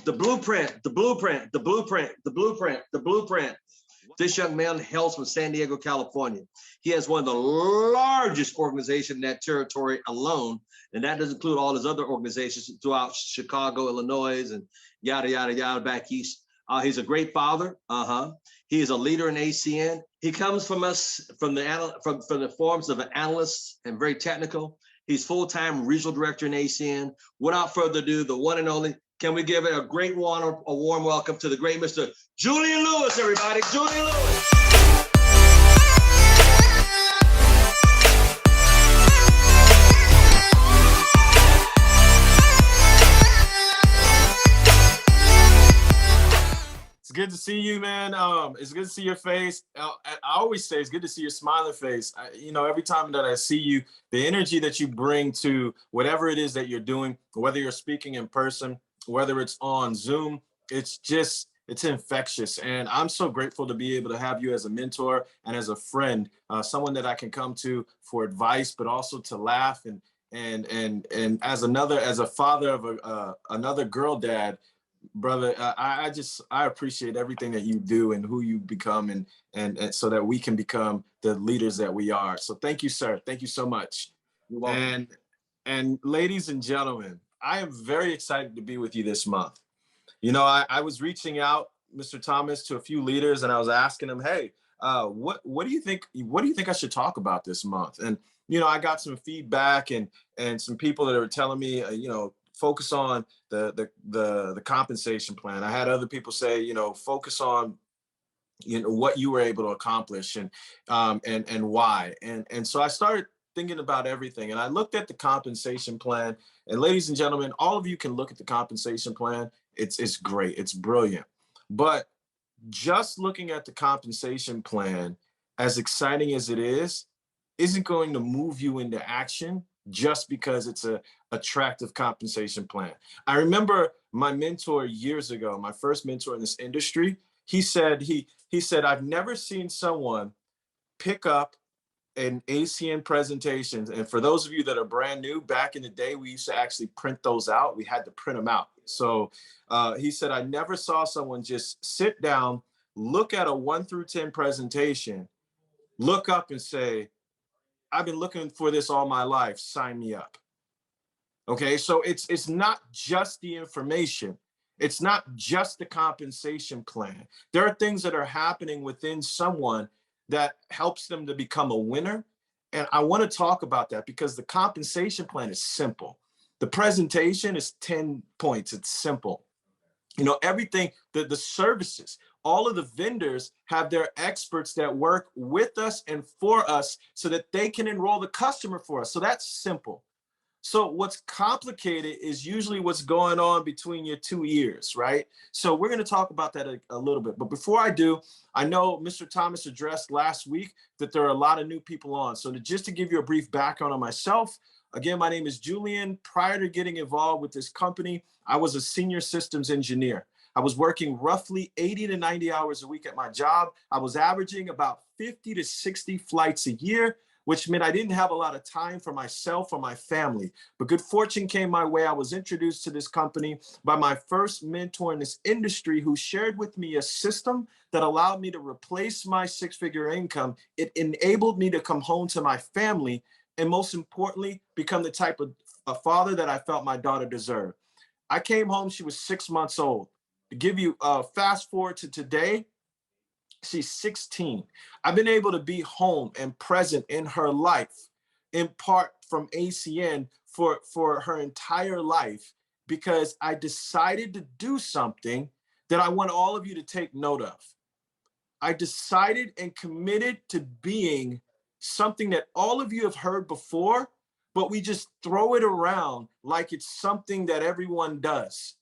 The blueprint, the blueprint, the blueprint, the blueprint, the blueprint. This young man hails from San Diego, California. He has one of the largest organizations in that territory alone, and that doesn't include all his other organizations throughout Chicago, Illinois, and yada, yada, yada, back east. He's a great father. He is a leader in ACN. He comes from us from the forms of an analyst and very technical. He's full-time regional director in ACN. Without further ado, the one and only, can we give it a great warm welcome to the great Mr. Julian Lewis, everybody. Julian Lewis. It's good to see you, man. It's good to see your face. I always say it's good to see your smiling face. Every time that I see you, the energy that you bring to whatever it is that you're doing, whether you're speaking in person, whether it's on Zoom, it's infectious. And I'm so grateful to be able to have you as a mentor and as a friend, someone that I can come to for advice, but also to laugh and as a father of another girl dad, brother, I appreciate everything that you do and who you become and so that we can become the leaders that we are. So thank you, sir. Thank you so much. You're welcome. And ladies and gentlemen, I am very excited to be with you this month. I was reaching out, Mr. Thomas, to a few leaders, and I was asking them, hey, what do you think I should talk about this month? And, I got some feedback and some people that were telling me, focus on the compensation plan. I had other people say, focus on, what you were able to accomplish and why. And so I started thinking about everything. And I looked at the compensation plan. And ladies and gentlemen, all of you can look at the compensation plan. It's great. It's brilliant. But just looking at the compensation plan, as exciting as it is, isn't going to move you into action just because it's a attractive compensation plan. I remember my mentor years ago, my first mentor in this industry, he said, I've never seen someone pick up an ACN presentations. And for those of you that are brand new, back in the day, we used to actually print those out. We had to print them out. So he said, I never saw someone just sit down, look at a 1 through 10 presentation, look up and say, I've been looking for this all my life, sign me up. Okay, so it's not just the information. It's not just the compensation plan. There are things that are happening within someone that helps them to become a winner. And I want to talk about that because the compensation plan is simple. The presentation is 10 points. It's simple. Everything, the services, all of the vendors have their experts that work with us and for us so that they can enroll the customer for us. So that's simple. So what's complicated is usually what's going on between your two ears, right? So we're going to talk about that a little bit. But before I do, I know Mr. Thomas addressed last week that there are a lot of new people on. So just to give you a brief background on myself, again, my name is Julian. Prior to getting involved with this company, I was a senior systems engineer. I was working roughly 80 to 90 hours a week at my job. I was averaging about 50 to 60 flights a year, which meant I didn't have a lot of time for myself or my family. But good fortune came my way. I was introduced to this company by my first mentor in this industry who shared with me a system that allowed me to replace my six-figure income. It enabled me to come home to my family and most importantly, become the type of a father that I felt my daughter deserved. I came home, she was 6 months old. To give you fast forward to today, she's 16. I've been able to be home and present in her life, in part from ACN for her entire life, because I decided to do something that I want all of you to take note of. I decided and committed to being something that all of you have heard before, but we just throw it around like it's something that everyone does.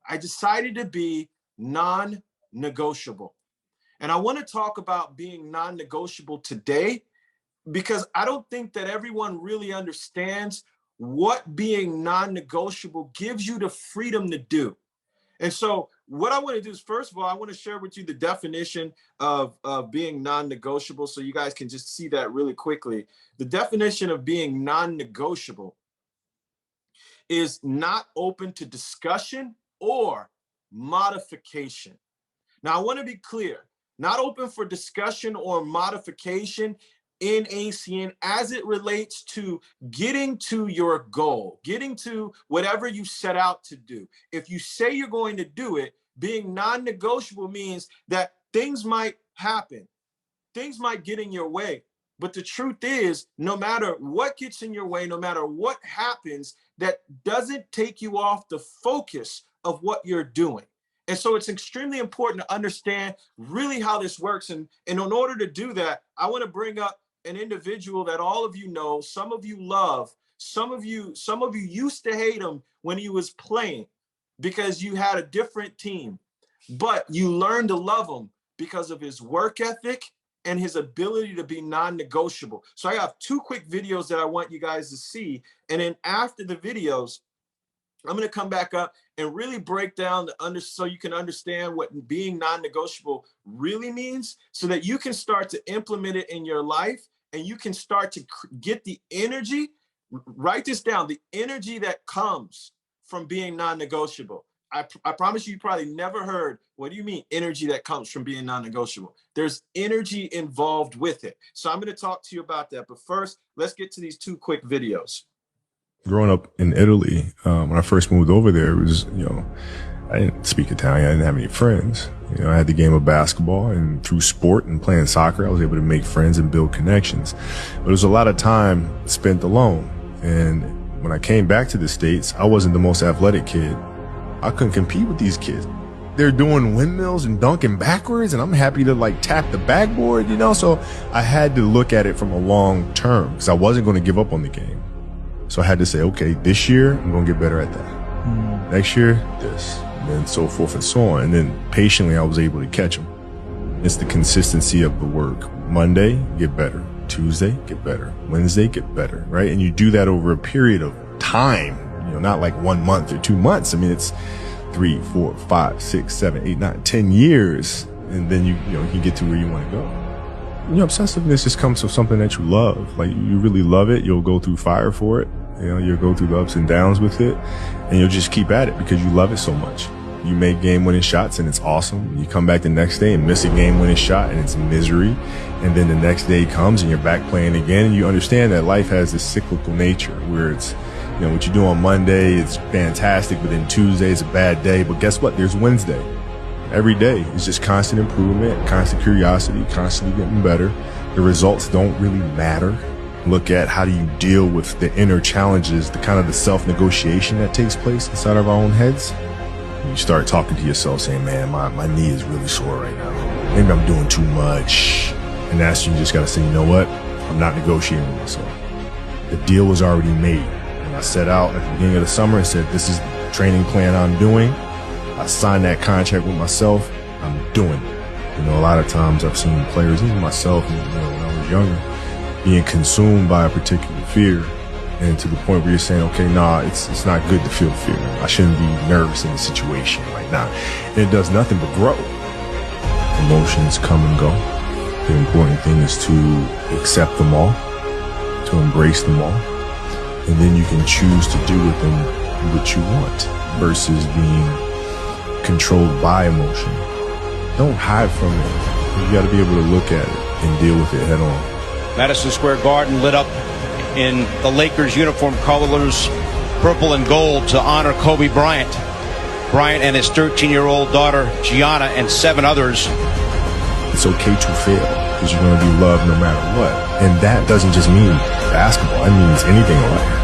I decided to be non-negotiable. And I want to talk about being non-negotiable today because I don't think that everyone really understands what being non-negotiable gives you the freedom to do. And so what I want to do is, first of all, I want to share with you the definition of being non-negotiable so you guys can just see that really quickly. The definition of being non-negotiable is not open to discussion or modification. Now, I want to be clear, not open for discussion or modification in ACN as it relates to getting to your goal, getting to whatever you set out to do. If you say you're going to do it, being non-negotiable means that things might happen. Things might get in your way. But the truth is, no matter what gets in your way, no matter what happens, that doesn't take you off the focus of what you're doing. And so it's extremely important to understand really how this works. And in order to do that, I want to bring up an individual that all of you know, some of you love, some of you used to hate him when he was playing because you had a different team, but you learned to love him because of his work ethic and his ability to be non-negotiable. So I have 2 quick videos that I want you guys to see. And then after the videos, I'm going to come back up and really break down so you can understand what being non-negotiable really means, so that you can start to implement it in your life and you can start to get the energy. Write this down, the energy that comes from being non-negotiable. I promise you probably never heard, what do you mean energy that comes from being non-negotiable? There's energy involved with it. So I'm going to talk to you about that. But first, let's get to these 2 quick videos. Growing up in Italy, when I first moved over there, it was, I didn't speak Italian. I didn't have any friends. I had the game of basketball, and through sport and playing soccer, I was able to make friends and build connections. But it was a lot of time spent alone. And when I came back to the States, I wasn't the most athletic kid. I couldn't compete with these kids. They're doing windmills and dunking backwards, and I'm happy to tap the backboard, So I had to look at it from a long term because I wasn't going to give up on the game. So I had to say, okay, this year I'm going to get better at that. Next year, this, and then so forth and so on. And then patiently I was able to catch them. It's the consistency of the work. Monday, get better. Tuesday, get better. Wednesday, get better, right? And you do that over a period of time, not like 1 month or 2 months. I mean, it's 3, 4, 5, 6, 7, 8, 9, 10 years. And then you can get to where you want to go. Obsessiveness just comes from something that you love. Like, you really love it. You'll go through fire for it. You'll go through the ups and downs with it, and you'll just keep at it because you love it so much. You make game-winning shots, and it's awesome. You come back the next day and miss a game-winning shot, and it's misery. And then the next day comes, and you're back playing again, and you understand that life has this cyclical nature where it's, what you do on Monday, it's fantastic, but then Tuesday is a bad day. But guess what? There's Wednesday. Every day is just constant improvement, constant curiosity, constantly getting better. The results don't really matter. Look at how do you deal with the inner challenges, the kind of the self-negotiation that takes place inside of our own heads. You start talking to yourself saying, man, my knee is really sore right now. Maybe I'm doing too much. And that's, you just got to say, you know what? I'm not negotiating with myself. The deal was already made. And I set out at the beginning of the summer and said, this is the training plan I'm doing. I signed that contract with myself. I'm doing it. A lot of times I've seen players, even myself, when I was younger, being consumed by a particular fear, and to the point where you're saying, okay, nah, it's not good to feel fear. I shouldn't be nervous in the situation right now. And it does nothing but grow. Emotions come and go. The important thing is to accept them all, to embrace them all, and then you can choose to do with them what you want versus being controlled by emotion. Don't hide from it. You got to be able to look at it and deal with it head on. Madison Square Garden lit up in the Lakers uniform colors, purple and gold, to honor Kobe Bryant. Bryant and his 13-year-old daughter, Gianna, and 7 others. It's okay to fail because you're going to be loved no matter what. And that doesn't just mean basketball. It means anything in life.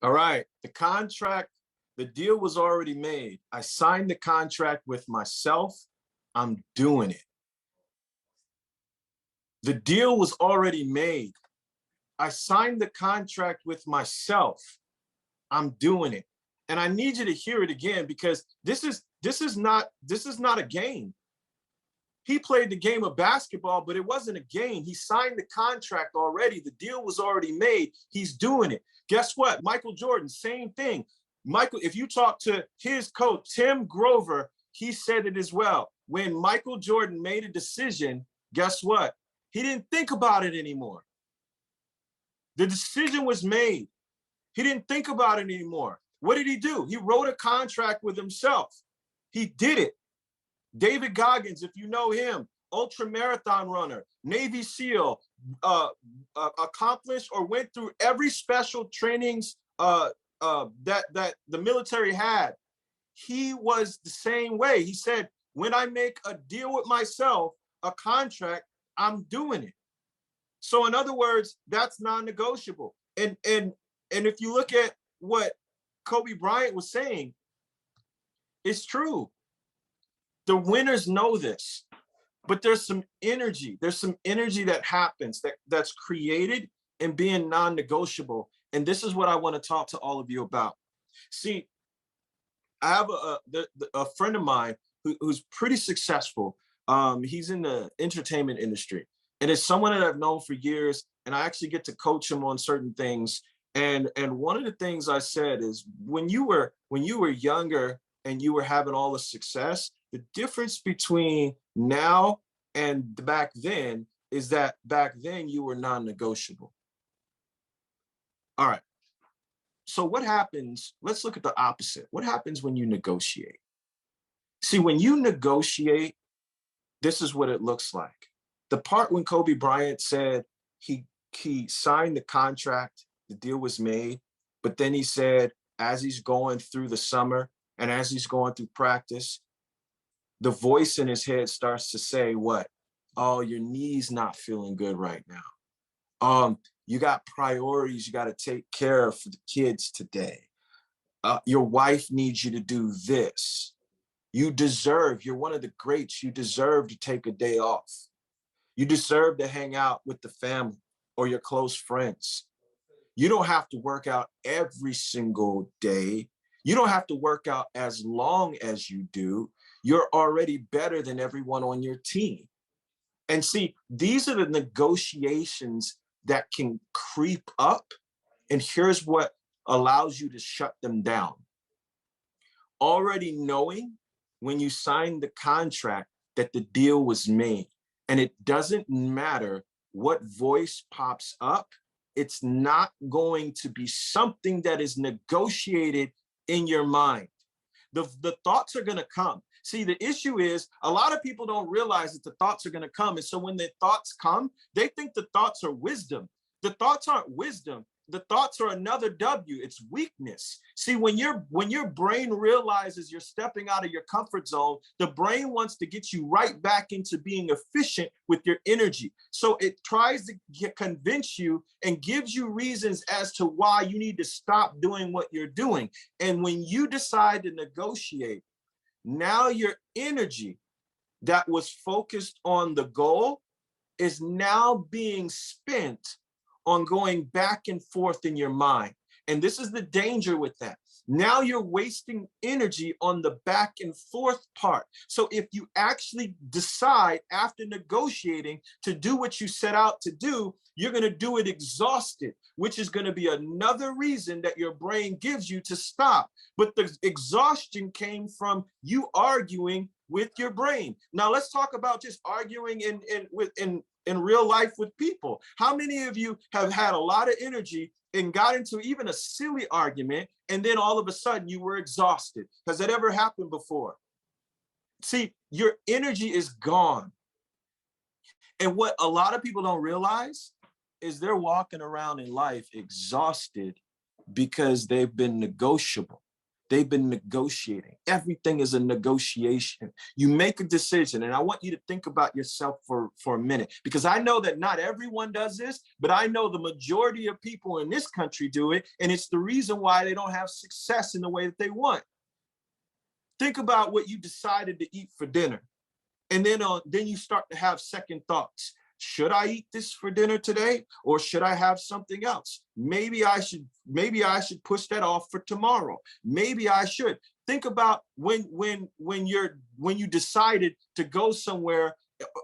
All right, the deal was already made. I signed the contract with myself. I'm doing it. The deal was already made. I signed the contract with myself. I'm doing it. And I need you to hear it again, because this is not a game. He played the game of basketball, but it wasn't a game. He signed the contract already. The deal was already made. He's doing it. Guess what? Michael Jordan, same thing. Michael, if you talk to his coach, Tim Grover, he said it as well. When Michael Jordan made a decision, guess what? He didn't think about it anymore. The decision was made. He didn't think about it anymore. What did he do? He wrote a contract with himself. He did it. David Goggins, if you know him, ultra marathon runner, Navy SEAL, accomplished or went through every special trainings that the military had. He was the same way. He said, when I make a deal with myself, a contract, I'm doing it. So in other words, that's non-negotiable. And if you look at what Kobe Bryant was saying, it's true. The winners know this, but there's some energy. There's some energy that happens that's created in being non-negotiable. And this is what I want to talk to all of you about. See, I have a friend of mine who's pretty successful. He's in the entertainment industry, and it's someone that I've known for years, and I actually get to coach him on certain things. And one of the things I said is, when you were younger and you were having all the success, the difference between now and back then is that back then you were non-negotiable. All right. So what happens? Let's look at the opposite. What happens when you negotiate? See, when you negotiate, this is what it looks like. The part when Kobe Bryant said he signed the contract, the deal was made, but then he said, as he's going through the summer and as he's going through practice, the voice in his head starts to say, what? Oh, your knee's not feeling good right now. You got priorities you got to take care of for the kids today. Your wife needs you to do this. You're one of the greats. You deserve to take a day off. You deserve to hang out with the family or your close friends. You don't have to work out every single day. You don't have to work out as long as you do. You're already better than everyone on your team. And see, these are the negotiations that can creep up. And here's what allows you to shut them down. Already knowing when you signed the contract that the deal was made, and it doesn't matter what voice pops up, it's not going to be something that is negotiated in your mind. The thoughts are going to come. See, the issue is a lot of people don't realize that the thoughts are going to come. And so when the thoughts come, they think the thoughts are wisdom. The thoughts aren't wisdom. The thoughts are another W. It's weakness. See, when your brain realizes you're stepping out of your comfort zone, the brain wants to get you right back into being efficient with your energy. So it tries to convince you and gives you reasons as to why you need to stop doing what you're doing. And when you decide to negotiate, now your energy that was focused on the goal is now being spent on going back and forth in your mind. And this is the danger with that. Now you're wasting energy on the back and forth part. So if you actually decide after negotiating to do what you set out to do, you're going to do it exhausted, which is going to be another reason that your brain gives you to stop. But the exhaustion came from you arguing with your brain. Now let's talk about just arguing in real life with people. How many of you have had a lot of energy and got into even a silly argument, and then all of a sudden you were exhausted? Has that ever happened before? See, your energy is gone. And what a lot of people don't realize is they're walking around in life exhausted because they've been negotiable. They've been negotiating. Everything is a negotiation. You make a decision, and I want you to think about yourself for a minute, because I know that not everyone does this, but I know the majority of people in this country do it, and it's the reason why they don't have success in the way that they want. Think about what you decided to eat for dinner, and then you start to have second thoughts. Should I eat this for dinner today, or should I have something else? Maybe I should push that off for tomorrow. Maybe I should. Think about when you decided to go somewhere,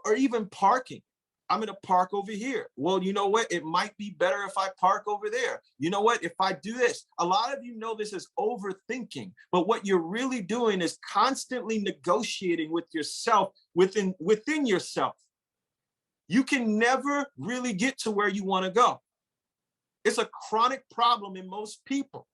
or even parking. I'm going to park over here. Well, you know what? It might be better if I park over there. You know what? If I do this, a lot of you know this is overthinking, but what you're really doing is constantly negotiating with yourself within yourself. you can never really get to where you want to go. It's a chronic problem in most people.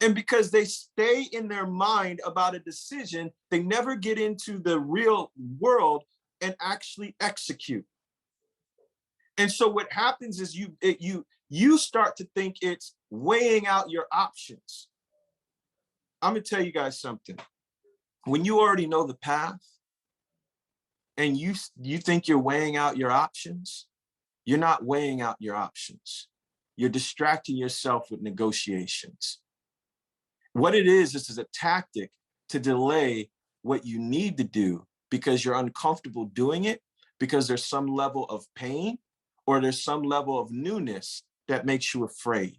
And because they stay in their mind about a decision, they never get into the real world and actually execute. And so what happens is you start to think it's weighing out your options. I'm gonna tell you guys something. When you already know the path and you think you're weighing out your options, you're not weighing out your options. You're distracting yourself with negotiations. What it is a tactic to delay what you need to do because you're uncomfortable doing it, because there's some level of pain or there's some level of newness that makes you afraid.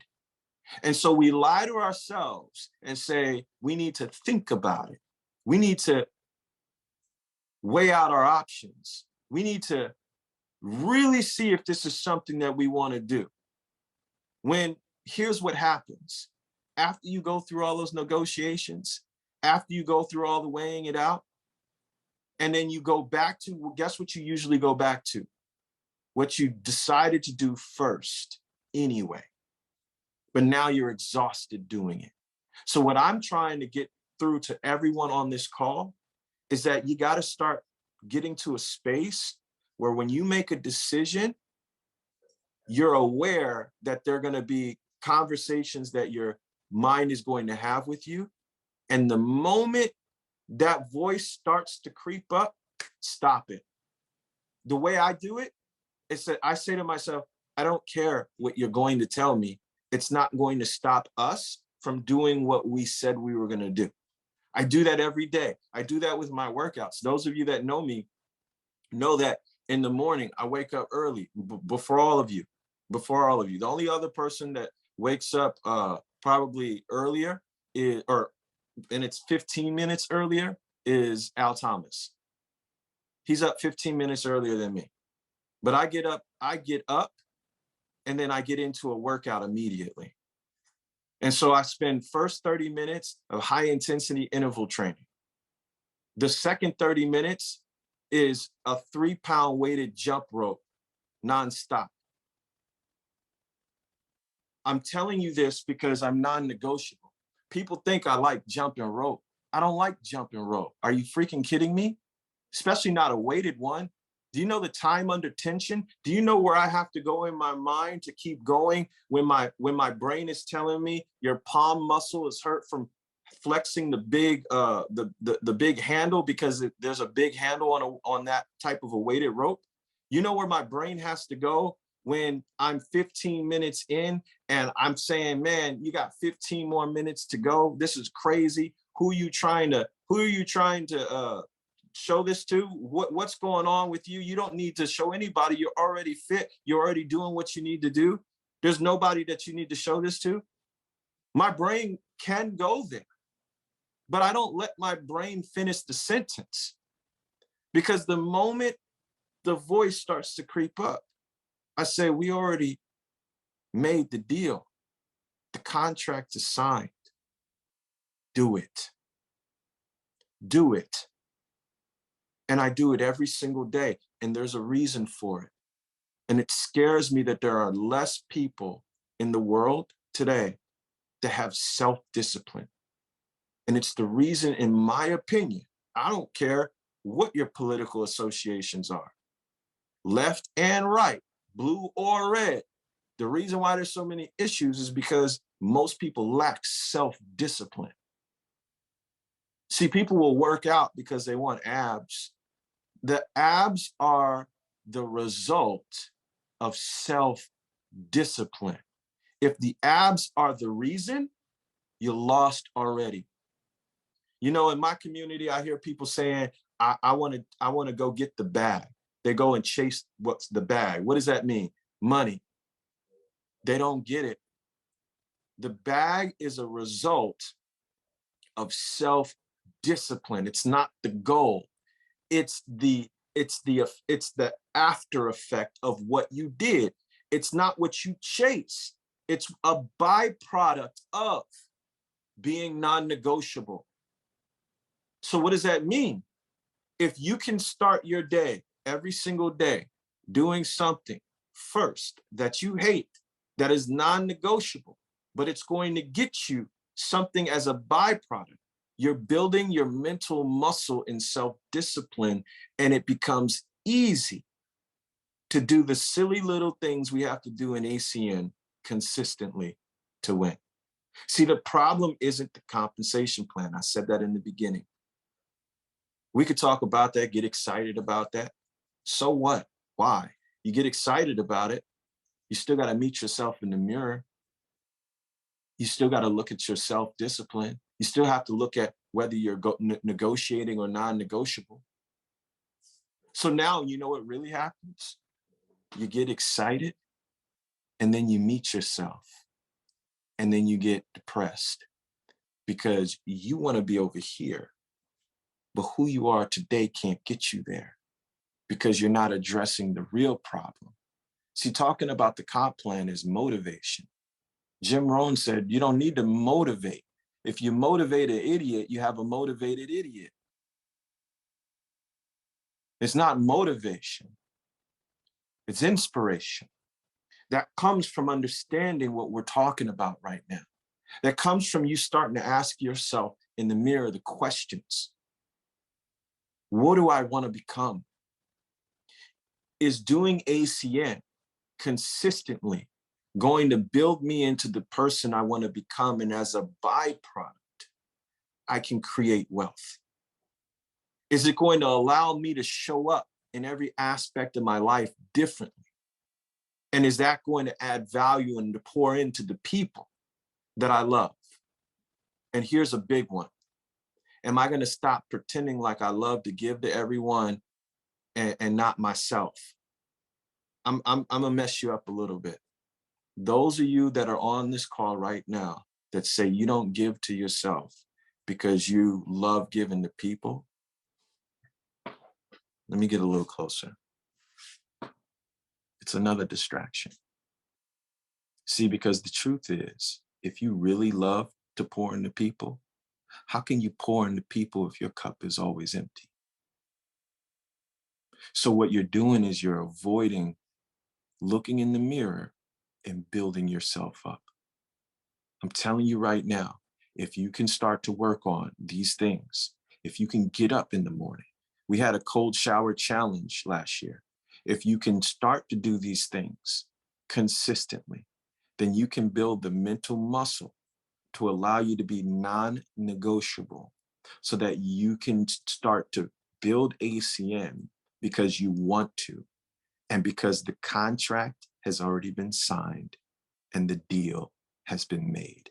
And so we lie to ourselves and say, we need to think about it. We need to weigh out our options. We need to really see if this is something that we want to do. When here's what happens. After you go through all those negotiations, after you go through all the weighing it out, and then you go back to, well, guess what you usually go back to? What you decided to do first anyway. But now you're exhausted doing it. So what I'm trying to get through to everyone on this call is that you got to start getting to a space where when you make a decision, you're aware that there are going to be conversations that your mind is going to have with you. And the moment that voice starts to creep up, stop it. The way I do it is that I say to myself, I don't care what you're going to tell me. It's not going to stop us from doing what we said we were going to do. I do that every day. I do that with my workouts. Those of you that know me know that in the morning, I wake up early before all of you. The only other person that wakes up probably earlier and it's 15 minutes earlier is Al Thomas. He's up 15 minutes earlier than me. But I get up and then I get into a workout immediately. And so I spend first 30 minutes of high intensity interval training. The second 30 minutes is a 3-pound weighted jump rope nonstop. I'm telling you this because I'm non-negotiable. People think I like jumping rope. I don't like jumping rope. Are you freaking kidding me? Especially not a weighted one. Do you know the time under tension? Do you know where I have to go in my mind to keep going when my brain is telling me your palm muscle is hurt from flexing the big handle because there's a big handle on that type of a weighted rope? You know where my brain has to go when I'm 15 minutes in and I'm saying, man, you got 15 more minutes to go. This is crazy. Who are you trying to show this to? What's going on with you? You don't need to show anybody. You're already fit. You're already doing what you need to do. There's nobody that you need to show this to. My brain can go there, but I don't let my brain finish the sentence, because the moment the voice starts to creep up, I say, we already made the deal. The contract is signed. Do it. Do it. And I do it every single day. And there's a reason for it. And it scares me that there are less people in the world today that have self-discipline. And it's the reason, in my opinion, I don't care what your political associations are, left and right, blue or red. The reason why there's so many issues is because most people lack self-discipline. See, people will work out because they want abs. The abs are the result of self-discipline. If the abs are the reason, you're lost already. You know, in my community, I hear people saying, I want to go get the bag. They go and chase what's the bag. What does that mean? Money. They don't get it. The bag is a result of self-discipline. It's not the goal. It's the after effect of what you did. It's not what you chase. It's a byproduct of being non-negotiable. So what does that mean? If you can start your day every single day doing something first that you hate, that is non-negotiable, but it's going to get you something as a byproduct. You're building your mental muscle in self-discipline, and it becomes easy to do the silly little things we have to do in ACN consistently to win. See, the problem isn't the compensation plan. I said that in the beginning. We could talk about that, get excited about that. So what? Why? You get excited about it. You still got to meet yourself in the mirror. You still got to look at your self-discipline. You still have to look at whether you're negotiating or non-negotiable. So now you know what really happens? You get excited, and then you meet yourself, and then you get depressed because you want to be over here, but who you are today can't get you there because you're not addressing the real problem. See, talking about the comp plan is motivation. Jim Rohn said, you don't need to motivate. If you motivate an idiot, you have a motivated idiot. It's not motivation. It's inspiration. That comes from understanding what we're talking about right now. That comes from you starting to ask yourself in the mirror the questions. What do I want to become? Is doing ACN consistently going to build me into the person I want to become? And as a byproduct, I can create wealth. Is it going to allow me to show up in every aspect of my life differently? And is that going to add value and to pour into the people that I love? And here's a big one. Am I going to stop pretending like I love to give to everyone and not myself? I'm gonna mess you up a little bit. Those of you that are on this call right now that say you don't give to yourself because you love giving to people, let me get a little closer. It's another distraction. See, because the truth is, if you really love to pour into people, how can you pour into people if your cup is always empty? So what you're doing is you're avoiding looking in the mirror and building yourself up. I'm telling you right now, if you can start to work on these things, if you can get up in the morning, we had a cold shower challenge last year. If you can start to do these things consistently, then you can build the mental muscle to allow you to be non-negotiable so that you can start to build ACN because you want to, and because the contract has already been signed and the deal has been made.